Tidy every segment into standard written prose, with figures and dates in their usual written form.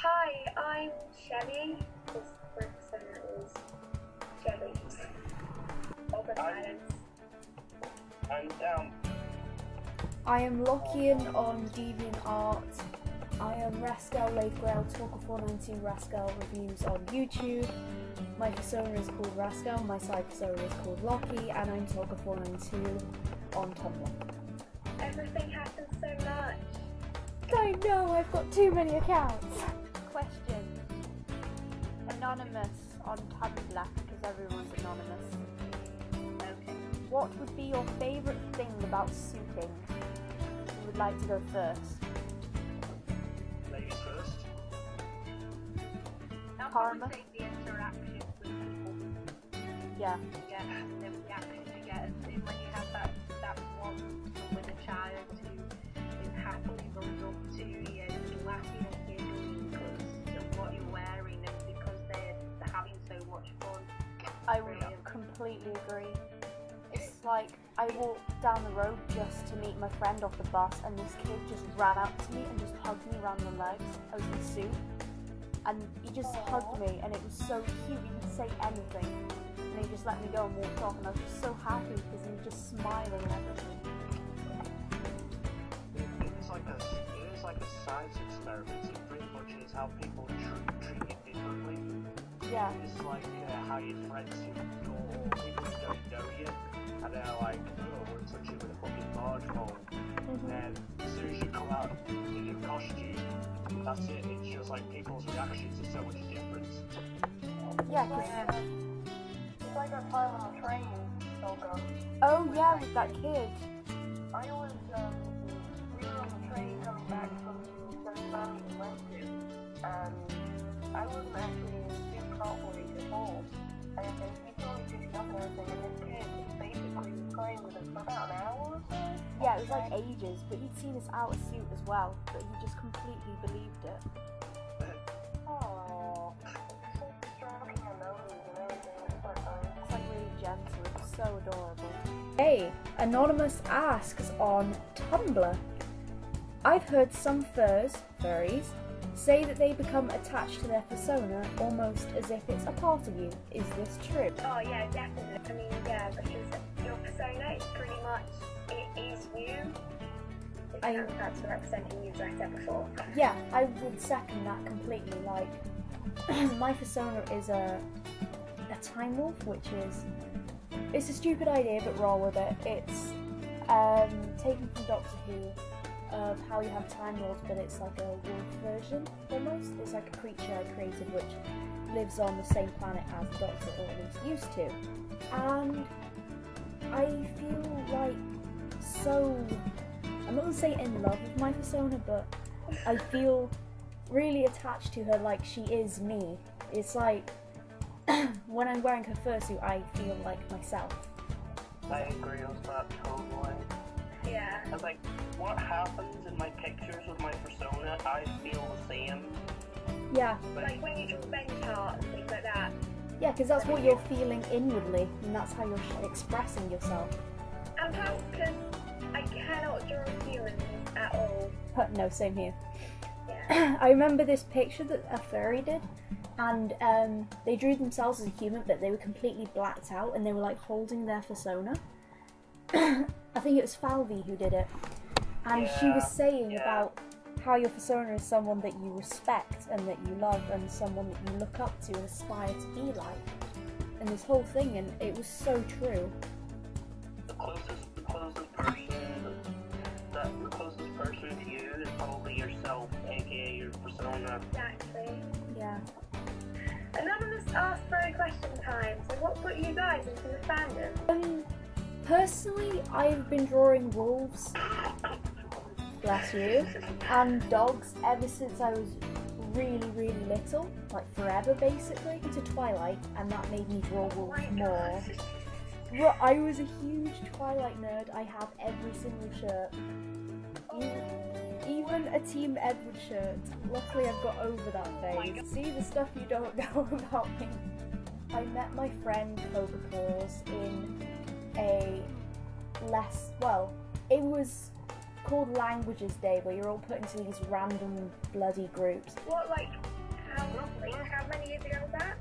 Hi, I'm Shelly. This person is Shelly. Open silence. And I am Lockian on DeviantArt. I am Rascal Lakegrail, Talker492 Rascal reviews on YouTube. My persona is called Rascal, my side persona is called Locky, and I'm Talker492 on Tumblr. Everything happens so much. I know, I've got too many accounts. Question. Anonymous on Tumblr, because everyone's anonymous. Okay. What would be your favourite thing about suiting? Who would like to go first? ladies first. I'll Karma? probably take the interaction with people. Yeah. Yeah, and the reaction you get. And when you have that one with a child who is happily runs up to you and laughing and giggling because of what you're wearing and because they're having so much fun. I would completely agree. It's like I walked down the road just to meet my friend off the bus, and this kid just ran up to me and just hugged me around the legs. I was in suit, and he just hugged me, and it was so cute. He didn't say anything, and he just let me go and walked off, and I was just so happy because he was just smiling and everything. It is like a science experiment. It pretty much is how people treat it differently. Yeah. It's like how your friends who or people who don't know you, and they're like, oh, we'll touch you with a fucking barge pole. And as soon as you come out in your costume, that's it. It's just like people's reactions are so much different. Yeah, 'cause It's like our time on the train, Olga. oh yeah, with that kid. We were on the train coming back from the family we went to, and I wasn't actually in suit properly at all. And we totally picked up and everything, and this kid just basically was playing with us for about an hour or so. Yeah, it was like ages, but he'd seen us out of suit as well, but he just completely believed it. Aww. So stroking our noses and everything, it was so nice. It's like really gentle, it was so adorable. Hey, Anonymous asks on Tumblr. I've heard some furries, say that they become attached to their persona almost as if it's a part of you. Is this true? Oh yeah, definitely. I mean, yeah, because your persona is pretty much, it is you. That's representing you, as I said before. Yeah, I would second that completely. Like, my persona is a Time Wolf, which is, it's a stupid idea, but roll with it. It's taken from Doctor Who, of how you have Time Lords, but it's like a wolf version, almost. It's like a creature I created which lives on the same planet as the Doctor, or at least used to. And I feel like so, I'm not going to say in love with my persona, but I feel really attached to her, like she is me. It's like, when I'm wearing her fursuit, I feel like myself. I agree with that totally. Yeah. And like, what happens in my pictures with my persona, I feel the same. Yeah. Like when you draw bench art and things like that. Yeah, because that's what you're feeling inwardly, and that's how you're expressing yourself. And plus, because I cannot draw feelings at all. No, same here. Yeah. I remember this picture that a furry did, and they drew themselves as a human, but they were completely blacked out, and they were like holding their persona. I think it was Falvey who did it, and she was saying about how your persona is someone that you respect and that you love, and someone that you look up to and aspire to be like, and this whole thing, and it was so true. The closest person to you is probably yourself, aka your persona. Exactly. Yeah. Anonymous asked FurryQuestionTime, so what put you guys into the fandom? Personally, I've been drawing wolves, bless you, and dogs ever since I was really, really little, like forever basically, into Twilight, and that made me draw wolves more. I was a huge Twilight nerd. I have every single shirt, even a Team Edward shirt. Luckily I've got over that phase. See the stuff you don't know about me. I met my friend Pokepaws in a it was called Languages Day, where you're all put into these random bloody groups. What, like, how many years ago was that?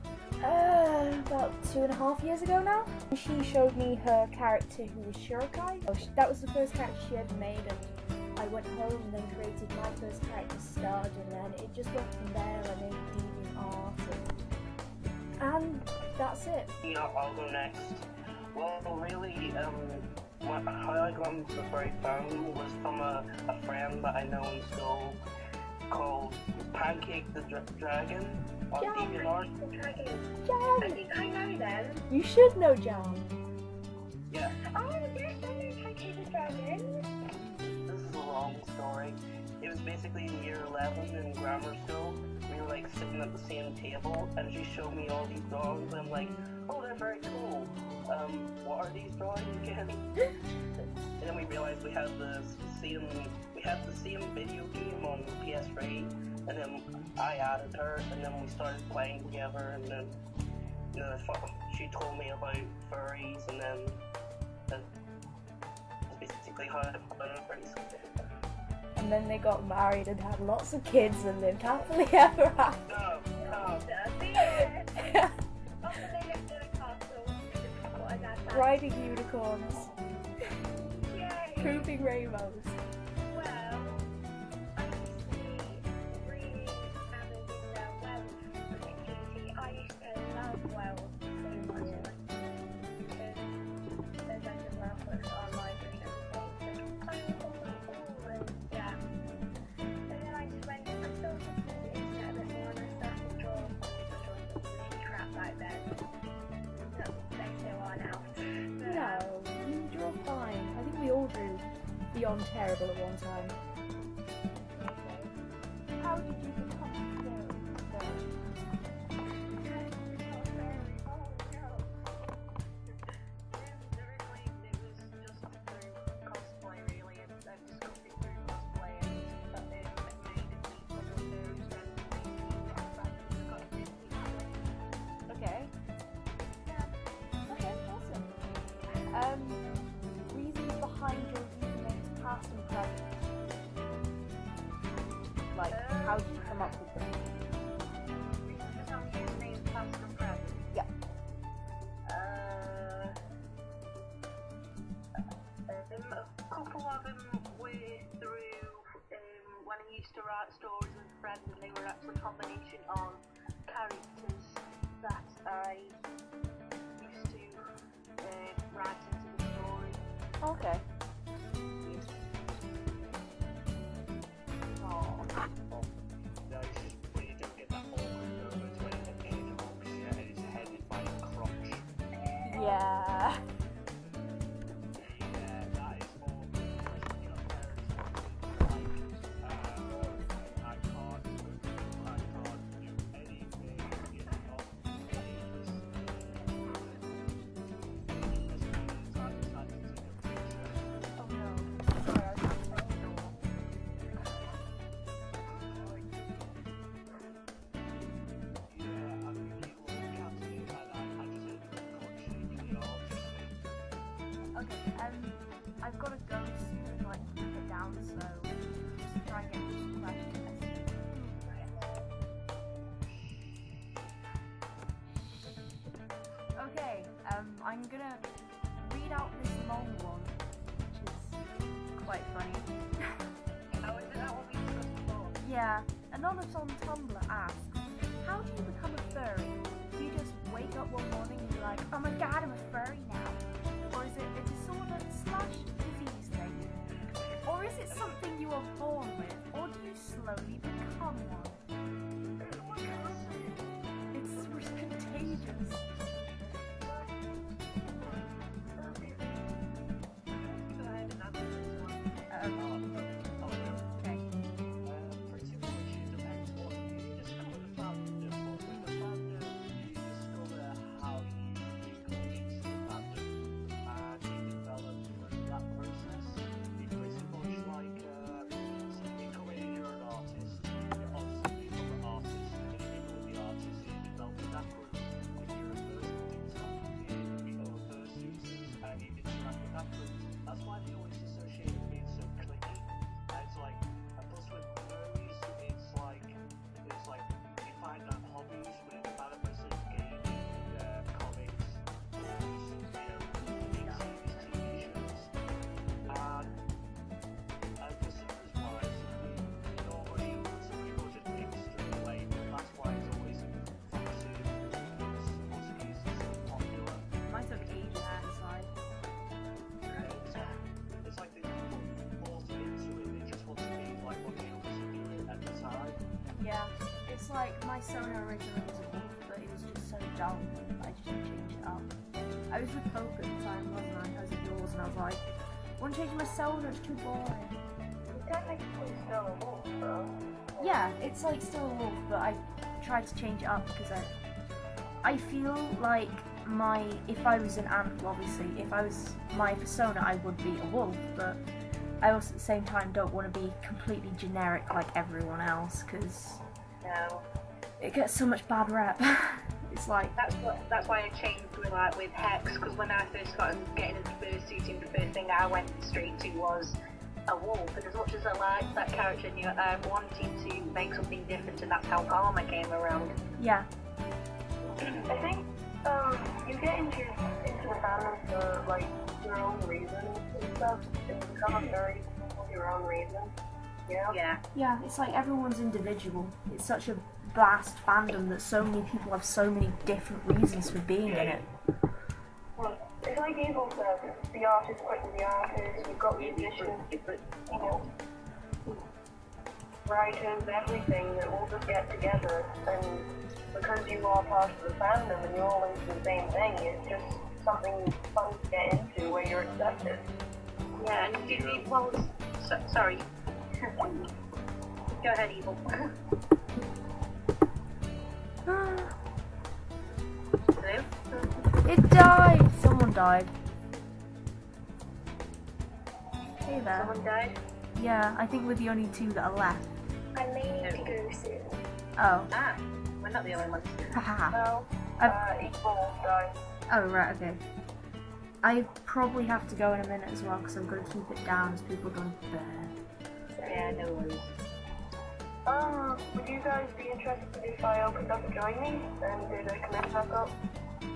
About 2.5 years ago now. She showed me her character who was Shirokai. That was the first character she ever made, and I went home and then created my first character, Stud, and then it just went from there. I made deviant art, and that's it. Yeah, I'll go next. Well, really, how I got into the furry fandom was from a friend that I know in school called Pancake the Dragon on DeviantArt. I think I know them. You should know Jam. Yeah. Oh, yes, I know Pancake the Dragon. This is a long story. It was basically in year 11 in grammar school. We were like sitting at the same table, and she showed me all these drawings. I'm like, oh, they're very cool. What are these drawings again? And then we realized we had the same video game on PS3, and then I added her, and then we started playing together, and then she told me about furries, and then that's basically how I found furries. And then they got married and had lots of kids and lived happily ever after. Riding unicorns. Yay. Pooping rainbows. Well, I used to be really avid in Wales, particularly. I used to love Wales so much, because there's a Wales books online and everything. So I was on that all, and yeah. And then I just went, I still just did the internet a bit more, and I started drawing. I was really crap back then. They still are now. No, you draw fine. I think we all drew beyond terrible at one time. How did you become a furry? Okay. Okay, awesome. Reasons behind your usernames past and present. Like, how did you come up with them? Yeah. A couple of them were through when I used to write stories with friends, and they were actually a combination of characters that I used to write into the story. Okay. No, it's just when you don't get that awkward moment when an angel walks in and his head is by a crotch. Yeah. Yeah, that is more especially your parents like, I can't do anything, it's not please. Especially the time I decided to take a picture. Oh no. Sorry, I just Yeah, I'm really looking at it and I just ended up crotch shaking the arms. Okay, I've got to go soon, like, keep it down, so just try and get through some questions. Okay, I'm gonna read out this long one, which is quite funny. Oh, is that what we discussed before? Yeah, Anonymous on Tumblr asks, how do you become a furry? Do you just wake up one morning and be like, oh my god, I'm a furry now? Or is it a disorder/disease thing? Or is it something you are born with? Or do you slowly become one? It's contagious. Go ahead and answer this one. Okay. Pretty much it depends what you discover the fandom, but with the fandom you discover how you become into the fandom and you develop through that process. It's pretty much like becoming you're an artist, you obviously become an artist, and you become the artist, you develop that process when you're a it's like my Sona originally was a wolf, but it was just so dull. I just changed it up. I was with Poke at the time, wasn't I? I was at yours, and I was like, I want to change my Sona, it's too boring. It's technically still a wolf, though. Yeah, it's like still a wolf, but I tried to change it up because I feel like if I was an ant, obviously, if I was my persona, I would be a wolf, but I also at the same time don't want to be completely generic like everyone else because No. it gets so much bad rep. It's like That's why I changed with Hex, because when I first started getting into fursuiting, the first thing I went straight to was a wolf, and as much as I liked that character, I wanted to make something different, and that's how Karma came around. yeah. I think you get into the fandom for like your own reasons and stuff, and you become a furry for your own reasons. Yeah. Yeah, it's like everyone's individual. It's such a vast fandom that so many people have so many different reasons for being in it. Well, it's like Evil said, the artist quickly the artist, you've got musicians, you know, writers, everything that all just get together, and because you are part of the fandom and you're all into the same thing, it's just something fun to get into where you're accepted. Yeah, and sorry. Go ahead, Evil. Hello? It died! Someone died. Hey there. Someone died? Yeah, I think we're the only two that are left. I may need to go soon. Oh. Ah, we're not the only ones. Haha. No, Evil died. Oh, right, okay. I probably have to go in a minute as well because I'm going to keep it down as people go to bed. Yeah, no worries. Would you guys be interested if I opened up a join me and did a commit back up?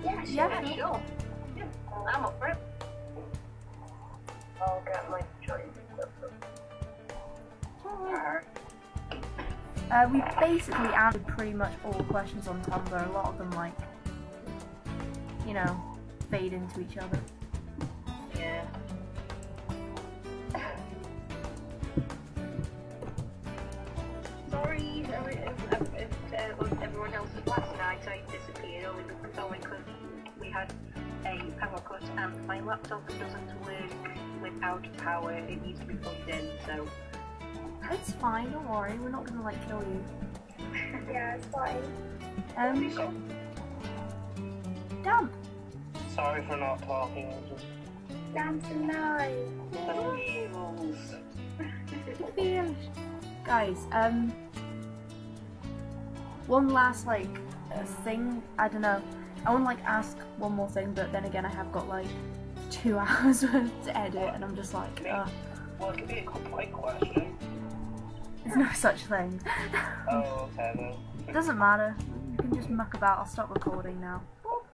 Yeah, sure. Yeah, I'm up for it. I'll get my join stuff up. We basically answered pretty much all questions on Tumblr. A lot of them, like, you know, fade into each other. Yeah. Sorry if everyone else's last night I disappeared only because we had a power cut and my laptop doesn't work without power. It needs to be plugged in, so. It's fine, don't worry. We're not gonna, like, kill you. Yeah, it's fine. Damn. Sorry for not talking. Dance tonight. Guys, one last, like, thing, I don't know. I want to, like, ask one more thing, but then again I have got, like, 2 hours worth to edit, and I'm just like, Well, it could be a complaint question. there's no such thing. Oh, okay then. It doesn't matter. You can just muck about. I'll stop recording now.